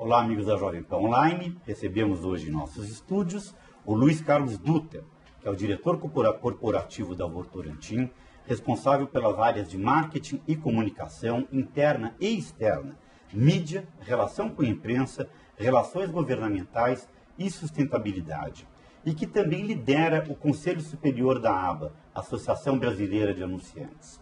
Olá, amigos da Jovem Pan Online. Recebemos hoje em nossos estúdios o Luiz Carlos Dutra, que é o diretor corporativo da Votorantim, responsável pelas áreas de marketing e comunicação interna e externa, mídia, relação com a imprensa, relações governamentais e sustentabilidade, e que também lidera o Conselho Superior da ABA, Associação Brasileira de Anunciantes.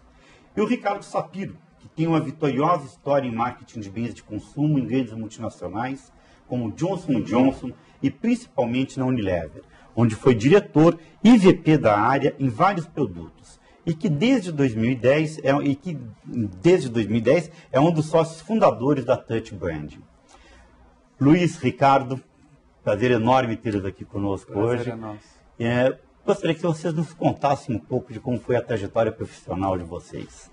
E o Ricardo Sapiro, que tem uma vitoriosa história em marketing de bens de consumo em grandes multinacionais, como Johnson & Johnson e principalmente na Unilever, onde foi diretor e VP da área em vários produtos, e que desde 2010 é um dos sócios fundadores da Touch Branding. Luiz, Ricardo, prazer enorme tê-los aqui conosco hoje. É nosso. Gostaria que vocês nos contassem um pouco de como foi a trajetória profissional de vocês.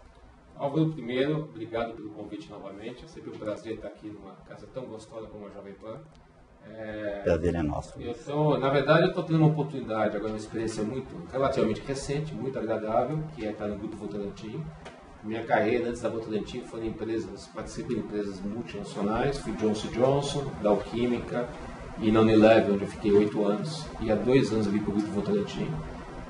Álvaro, primeiro, obrigado pelo convite novamente. É sempre um prazer estar aqui numa casa tão gostosa como a Jovem Pan. Prazer é nosso. Na verdade, eu estou tendo uma oportunidade, agora uma experiência relativamente recente, muito agradável, que é estar no Grupo Votorantim. Minha carreira antes da Votorantim foi em empresas, participei de empresas multinacionais, fui Johnson & Johnson, Dow Química e na Unilever, onde eu fiquei 8 anos, e há 2 anos ali para o Grupo Votorantim.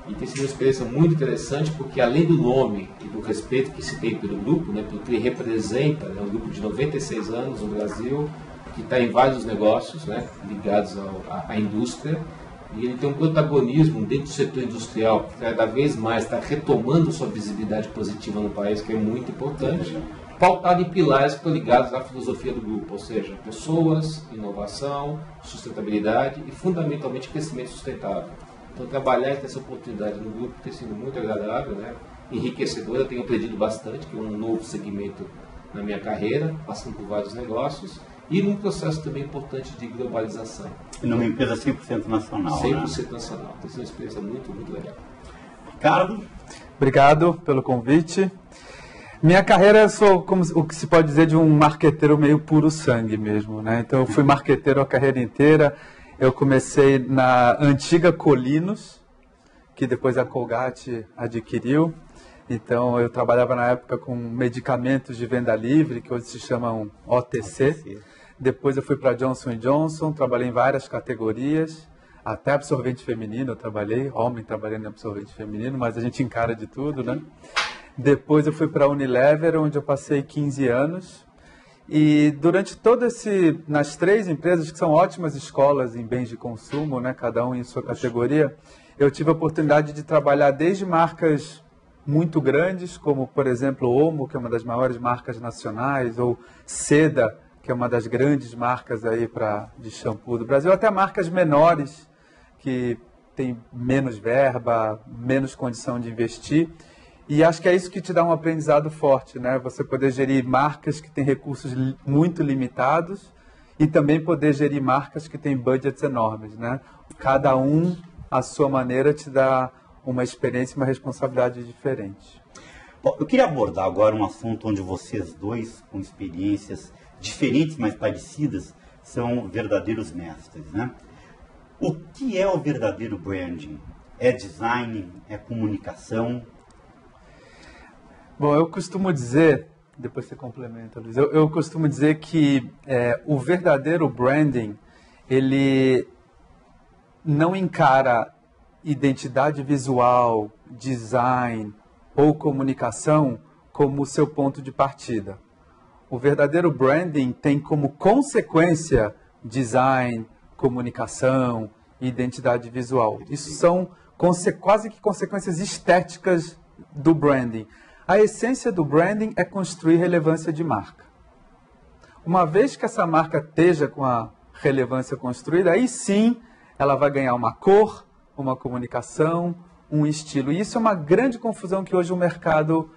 E tem sido uma experiência muito interessante, porque além do nome e do respeito que se tem pelo grupo, né, pelo que ele representa, é um grupo de 96 anos no Brasil, que está em vários negócios, né, ligados à indústria, e ele tem um protagonismo dentro do setor industrial, que cada vez mais está retomando sua visibilidade positiva no país, que é muito importante, pautado em pilares que estão ligados à filosofia do grupo, ou seja, pessoas, inovação, sustentabilidade e, fundamentalmente, crescimento sustentável. Então, trabalhar e ter essa oportunidade no grupo tem sido muito agradável, né? Enriquecedor. Eu tenho aprendido bastante, que é um novo segmento na minha carreira, passando por vários negócios, e num processo também importante de globalização. E numa empresa 100% nacional, 100% nacional. Tem sido uma experiência muito, muito legal. Ricardo? Obrigado pelo convite. Minha carreira, eu sou, como o que se pode dizer, de um marqueteiro meio puro sangue mesmo, né? Então, eu fui marqueteiro a carreira inteira. Eu comecei na antiga Colinos, que depois a Colgate adquiriu. Então, eu trabalhava na época com medicamentos de venda livre, que hoje se chamam OTC. Depois eu fui para Johnson & Johnson, trabalhei em várias categorias, até absorvente feminino eu trabalhei, homem trabalhando em absorvente feminino, mas a gente encara de tudo, né? Depois eu fui para a Unilever, onde eu passei 15 anos. E durante nas 3 empresas, que são ótimas escolas em bens de consumo, né, cada um em sua categoria, eu tive a oportunidade de trabalhar desde marcas muito grandes, como, por exemplo, Omo, que é uma das maiores marcas nacionais, ou Seda, que é uma das grandes marcas aí de shampoo do Brasil, até marcas menores, que têm menos verba, menos condição de investir. E acho que é isso que te dá um aprendizado forte, né? Você poder gerir marcas que têm recursos muito limitados e também poder gerir marcas que têm budgets enormes, né? Cada um, à sua maneira, te dá uma experiência e uma responsabilidade diferente. Bom, eu queria abordar agora um assunto onde vocês dois, com experiências diferentes, mas parecidas, são verdadeiros mestres, né? O que é o verdadeiro branding? É design? É comunicação? Bom, eu costumo dizer, depois você complementa, Luiz, eu costumo dizer que o verdadeiro branding, ele não encara identidade visual, design ou comunicação como o seu ponto de partida. O verdadeiro branding tem como consequência design, comunicação e identidade visual. Isso são quase que consequências estéticas do branding. A essência do branding é construir relevância de marca. Uma vez que essa marca esteja com a relevância construída, aí sim ela vai ganhar uma cor, uma comunicação, um estilo. E isso é uma grande confusão que hoje o mercado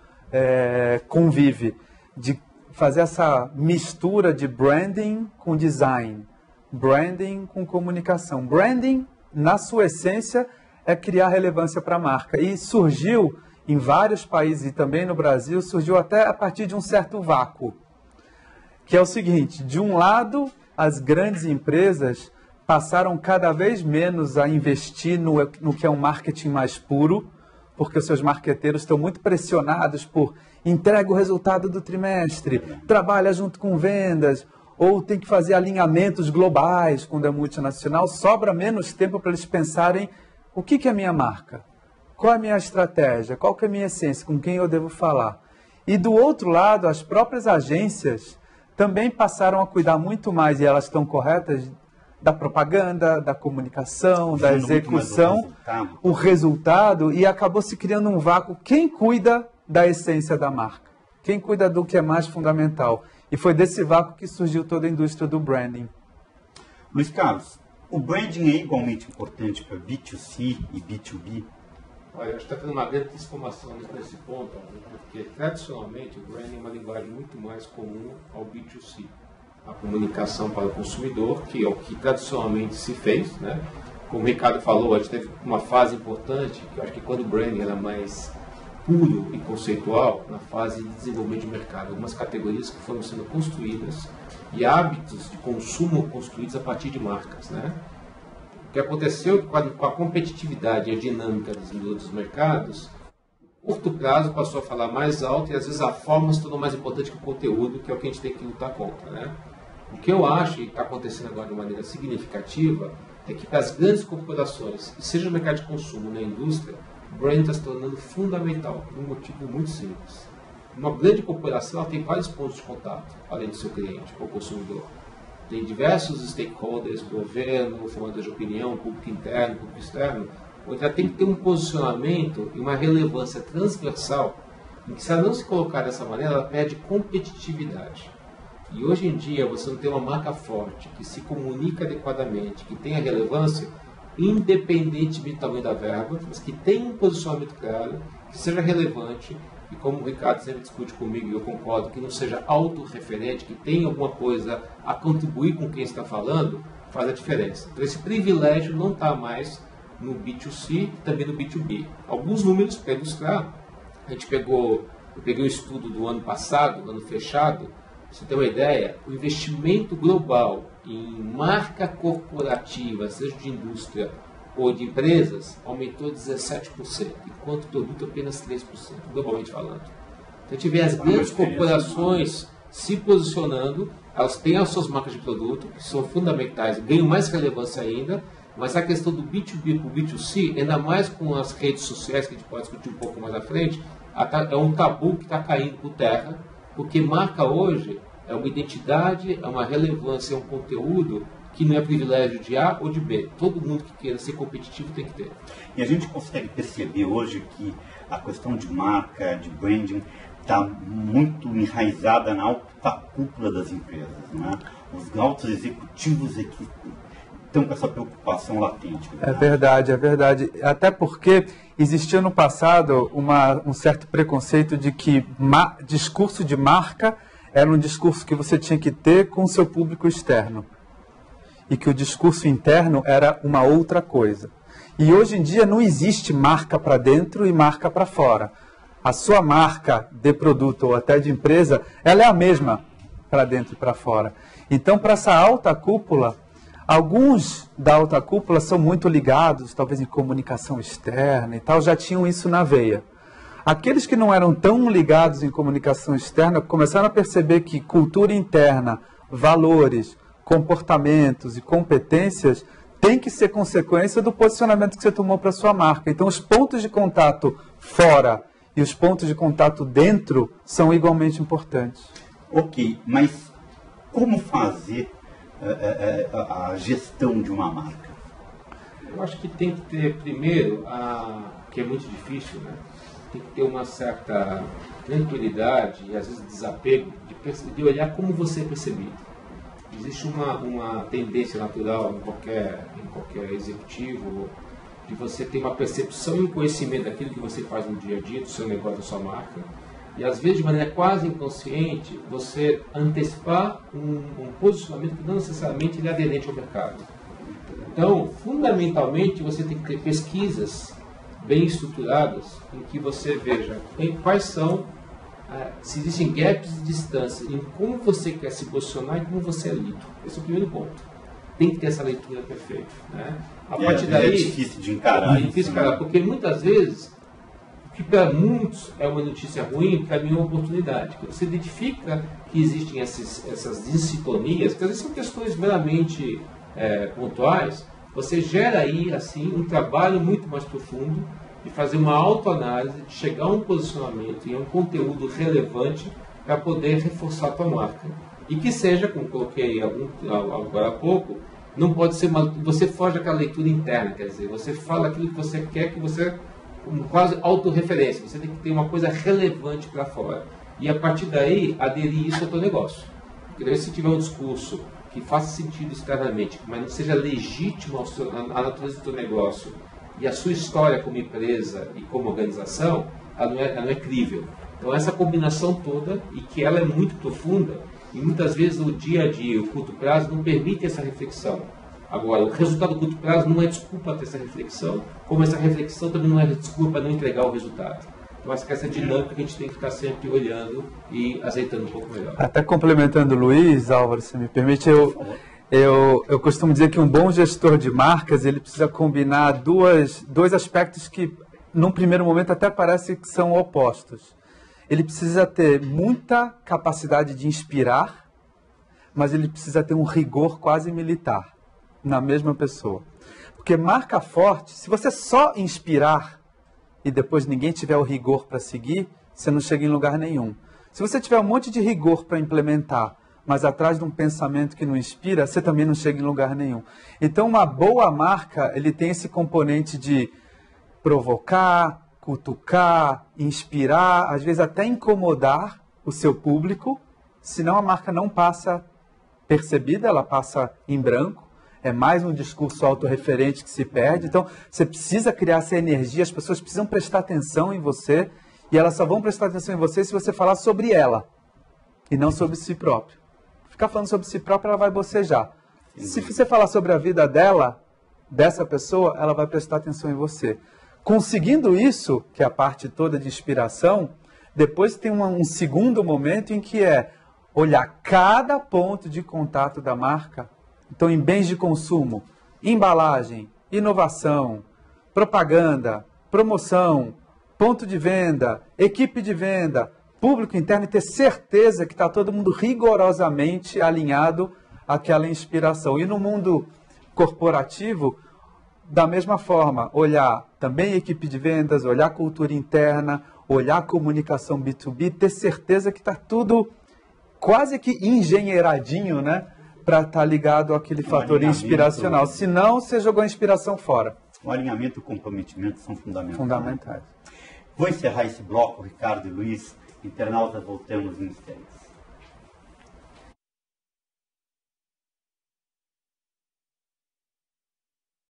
convive, de fazer essa mistura de branding com design, branding com comunicação. Branding, na sua essência, é criar relevância para a marca. E surgiu em vários países e também no Brasil, surgiu até a partir de um certo vácuo, que é o seguinte: de um lado, as grandes empresas passaram cada vez menos a investir no que é um marketing mais puro, porque os seus marqueteiros estão muito pressionados por entrega o resultado do trimestre, trabalha junto com vendas, ou tem que fazer alinhamentos globais quando é multinacional, sobra menos tempo para eles pensarem o que é a minha marca, qual é a minha estratégia, qual que é a minha essência, com quem eu devo falar. E do outro lado, as próprias agências também passaram a cuidar muito mais, e elas estão corretas, da propaganda, da comunicação, da execução, o resultado, e acabou se criando um vácuo. Quem cuida da essência da marca? Quem cuida do que é mais fundamental? E foi desse vácuo que surgiu toda a indústria do branding. Luiz Carlos, o branding é igualmente importante para B2C e B2B? Olha, acho que está tendo uma grande transformação nesse ponto, porque tradicionalmente o branding é uma linguagem muito mais comum ao B2C. A comunicação para o consumidor, que é o que tradicionalmente se fez, né? Como o Ricardo falou, a gente teve uma fase importante, que eu acho que quando o branding era mais puro e conceitual, na fase de desenvolvimento de mercado, algumas categorias que foram sendo construídas e hábitos de consumo construídos a partir de marcas, né? O que aconteceu com a competitividade e a dinâmica dos mercados, curto prazo passou a falar mais alto e às vezes a forma se tornou mais importante que o conteúdo, que é o que a gente tem que lutar contra, né? O que eu acho e está acontecendo agora de maneira significativa é que para as grandes corporações, seja no mercado de consumo, na indústria, o brand está se tornando fundamental, por um motivo muito simples. Uma grande corporação ela tem vários pontos de contato, além do seu cliente, o consumidor. Tem diversos stakeholders, governo, formador de opinião, público interno, público externo, onde ela tem que ter um posicionamento e uma relevância transversal, em que se ela não se colocar dessa maneira, ela perde competitividade. E hoje em dia, você não tem uma marca forte, que se comunica adequadamente, que tenha relevância, independentemente do tamanho da verba, mas que tenha um posicionamento claro, que seja relevante, e como o Ricardo sempre discute comigo, e eu concordo, que não seja autorreferente, que tenha alguma coisa a contribuir com quem está falando, faz a diferença. Então esse privilégio não está mais no B2C e também no B2B. Alguns números para ilustrar, eu peguei um estudo do ano passado, do ano fechado. Pra você ter uma ideia, o investimento global em marca corporativa, seja de indústria ou de empresas, aumentou 17%, enquanto o produto apenas 3%, globalmente falando. Então a gente vê as grandes corporações se posicionando, elas têm as suas marcas de produto, que são fundamentais, ganham mais relevância ainda, mas a questão do B2B para o B2C, ainda mais com as redes sociais, que a gente pode discutir um pouco mais à frente, é um tabu que está caindo por terra, porque marca hoje é uma identidade, é uma relevância, é um conteúdo que não é privilégio de A ou de B. Todo mundo que queira ser competitivo tem que ter. E a gente consegue perceber hoje que a questão de marca, de branding, está muito enraizada na alta cúpula das empresas, né? Os altos executivos aqui estão com essa preocupação latente. É verdade, é verdade. Até porque existia no passado um certo preconceito de que discurso de marca era um discurso que você tinha que ter com o seu público externo. E que o discurso interno era uma outra coisa. E hoje em dia não existe marca para dentro e marca para fora. A sua marca de produto ou até de empresa, ela é a mesma para dentro e para fora. Então, para essa alta cúpula, alguns da alta cúpula são muito ligados, talvez em comunicação externa e tal, já tinham isso na veia. Aqueles que não eram tão ligados em comunicação externa começaram a perceber que cultura interna, valores, comportamentos e competências têm que ser consequência do posicionamento que você tomou para a sua marca. Então, os pontos de contato fora e os pontos de contato dentro são igualmente importantes. Ok, mas como fazer a gestão de uma marca? Eu acho que tem que ter, primeiro, que é muito difícil, né? Tem que ter uma certa tranquilidade e às vezes desapego de olhar como você é percebido. Existe uma tendência natural em qualquer executivo de você ter uma percepção e um conhecimento daquilo que você faz no dia a dia, do seu negócio, da sua marca. E às vezes, de maneira quase inconsciente, você antecipar um posicionamento que não necessariamente ele é aderente ao mercado. Então, fundamentalmente, você tem que ter pesquisas bem estruturadas em que você veja quais são, se existem gaps de distância em como você quer se posicionar e como você é lido. Esse é o primeiro ponto. Tem que ter essa leitura perfeita. Né? A partir daí, é difícil de encarar. É difícil de encarar, porque muitas vezes o que para muitos é uma notícia ruim, para mim é uma oportunidade. Você identifica que existem essas dissintonias, que às vezes são questões meramente pontuais, você gera aí assim um trabalho muito mais profundo de fazer uma autoanálise, de chegar a um posicionamento e a um conteúdo relevante para poder reforçar a tua marca. E que seja, como coloquei agora há pouco, não pode ser você foge daquela leitura interna, quer dizer, você fala aquilo que você quer, que você quase autorreferência, você tem que ter uma coisa relevante para fora. E a partir daí, aderir isso ao teu negócio. Porque se tiver um discurso que faça sentido externamente, mas não seja legítimo à natureza do teu negócio e a sua história como empresa e como organização, ela não é crível. Então essa combinação toda, e que ela é muito profunda, e muitas vezes o dia a dia, o curto prazo, não permite essa reflexão. Agora, o resultado do curto prazo não é desculpa ter essa reflexão, como essa reflexão também não é desculpa para não entregar o resultado. Então, acho que essa dinâmica que a gente tem que ficar eu olhando e azeitando um pouco melhor. Até complementando o Luiz, Álvaro, se me permite, eu costumo dizer que um bom gestor de marcas, ele precisa combinar dois aspectos que, num primeiro momento, até parece que são opostos. Ele precisa ter muita capacidade de inspirar, mas ele precisa ter um rigor quase militar na mesma pessoa. Porque marca forte, se você só inspirar e depois ninguém tiver o rigor para seguir, você não chega em lugar nenhum. Se você tiver um monte de rigor para implementar, mas atrás de um pensamento que não inspira, você também não chega em lugar nenhum. Então, uma boa marca, ele tem esse componente de provocar, cutucar, inspirar, às vezes até incomodar o seu público, senão a marca não passa percebida, ela passa em branco. É mais um discurso autorreferente que se perde. Então, você precisa criar essa energia, as pessoas precisam prestar atenção em você, e elas só vão prestar atenção em você se você falar sobre ela, e não sobre si próprio. Ficar falando sobre si próprio, ela vai bocejar. Se você falar sobre a vida dela, dessa pessoa, ela vai prestar atenção em você. Conseguindo isso, que é a parte toda de inspiração, depois tem um segundo momento em que é olhar cada ponto de contato da marca. Então, em bens de consumo, embalagem, inovação, propaganda, promoção, ponto de venda, equipe de venda, público interno, e ter certeza que está todo mundo rigorosamente alinhado àquela inspiração. E no mundo corporativo, da mesma forma, olhar também equipe de vendas, olhar cultura interna, olhar comunicação B2B, ter certeza que está tudo quase que engenheiradinho, né? Para estar ligado àquele fator inspiracional. Senão, você jogou a inspiração fora. O alinhamento e o comprometimento são fundamentais. Fundamentais. Vou encerrar esse bloco, Ricardo e Luiz. Internautas, voltamos em instantes.